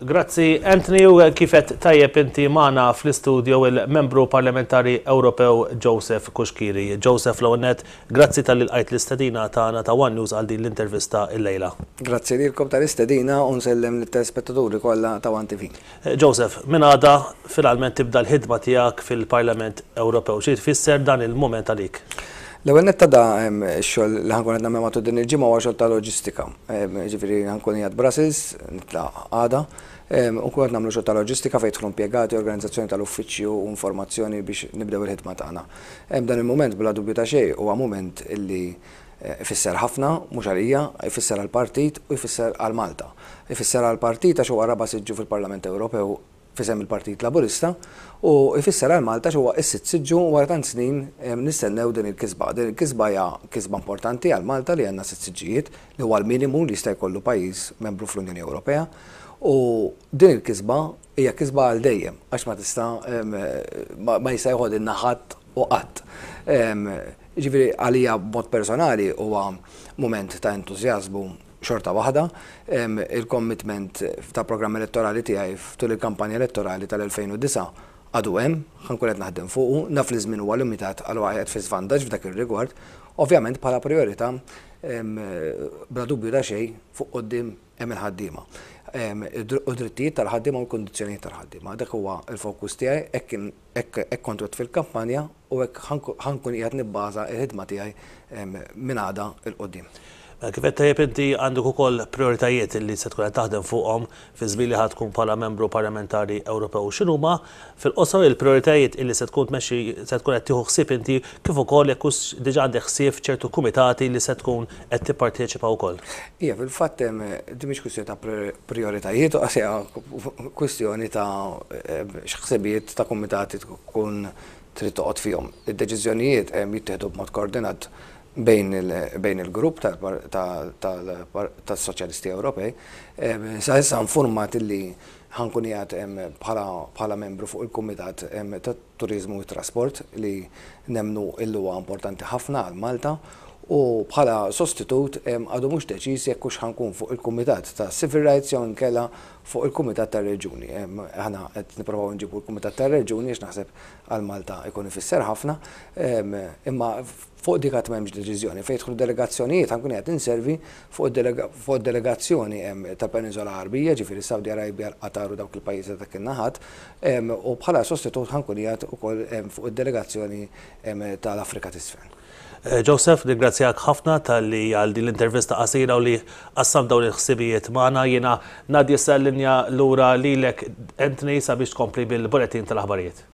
Grazzi, Anthony, u kifet tajjeb inti maħna fl-istudio il-membru parlamentari Ewropew Joseph Kuxkiri. Joseph Lawnet, grazzi tal-qajt l-istedina ta' One News għal din l-intervista il-lejla. Grazzi lilkom tal-istedina u nsellem l-telespettaturi kollha ta' One TV. Joseph, minn għada finalment tibda l-ħidma tiegħek fil-Parlament Ewropew. Xi tfisser dan il-moment għalik? L-ewwel netta da x-xogħol li ħankun qed nagħmel matul din il-ġimgħa huwa xogħol ta' loġistika. Ġifieri ħankun qiegħed Brussels, nitlaq għada, u nkun qed nagħmlu xogħol ta' loġistika fejn jidħlu impjegati, organizzazzjoni tal-uffiċċju u informazzjoni biex nibdew il-ħidma tagħna. Dan il-mument bla dubju ta' xejn huwa mument illi ifisser ħafna, mhux għalija, ifisser għall-partit u jfisser għal Malta. Ifisser għall-partit għax huwa raba' siġġu fil-Parlament Ewropew fisem il-Partit Laburista u jfisser għal Malta huwa s-sitt siġġu wara tant snin nistennew din il-kisba. Din il-kisba hija kisba importanti għal Malta li għandna sitt siġġijiet li huwa l-minimu li jista' jkollu pajjiż membru fl-Unjoni Ewropea u din il-kisba hija kisba għal dejjem għax ma tista' ma jista' jħod in-naħat u qatt. Ġifieri għalija b'mod personali huwa mument ta' entużjażmu xorta waħda, il-commitment ta' programm elettorali tiegħi tul il-kampanja elettorali tal-2009 għadu hemm, ħankun qed naħdem fuqu, naf li żmien huwa limitat għal wieħed fi żvantaġġ f'dak ir-rigward, ovvjament bħala priorità bla dubju ta' xejn fuq quddiem hemm il-ħaddiema. U drittijiet tal-ħaddiema u l-kundizzjonijiet tal-ħaddiema. Dak huwa l-fokus tiegħi hekk kont fil-kampanja u hekk ħankun qiegħed nibbaża l-ħidma tiegħi minn għada il-qudiem. Kif qed tajjeb inti għandek ukoll prioritajiet li se tkun qed taħdem fuqhom fi żmien li ħadd tkun bħala membru parlamentari Ewropew. X'inhuma fil-qosor il-prioritajiet illi se tkun tmexxi se tkun qed tieħu ħsieb inti kif ukoll jekk hux diġà għandek ħsieb f'ċertu kumitati li se tkun qed tipparteċipa wkoll? Hija fil-fatt di mhix kwistjoni ta' prioritajiet u hija kwistjoni ta' x'ħsibijiet ta' kumitati tkun trid toqgħod fihom. Id-deċiżjonijiet jittieħdu b'mod koordinat bejn il-grupp tas-Soċjalisti Ewropej. Sa issa nfurmat illi ħankun qiegħed bħala membru fuq il-Kumitat tat-Turiżmu u Trasport li nemmnu illi huwa importanti ħafna għal Malta u bħala sostitut għadu mhux deċiż jekk hux ħankun fuq il-Kumitat ta' Civil Rights jew inkella fuq il-Kumitat tar-Reġjuni. Aħna qed nippruvaw nġibu l-Kumitat tar-Reġjuni għax naħseb għal Malta jkun ifisser ħafna, imma fuq dik qatt m'hemmx deċiżjoni fejn jidħlu delegazzjonijiet ħankun qed inservi fuq delegazzjoni tal-Peniżola Ħarbija, ġifieri Saudi Arabia, Qatar u dawk il-pajjiżi dak in-naħat, u bħala sostitut ħankun qiegħed ukoll fuq id-delegazzjoni tal-Afrika t'isfel. Joseph, ningrazzjak ħafna tal-li għal din l-intervista qasira u li qassam dawn il-ħsibijiet magħna. Jiena Nadja Sallinja lura lilek Anthony sabiex tkompli bil-buletin tal-aħbarijiet.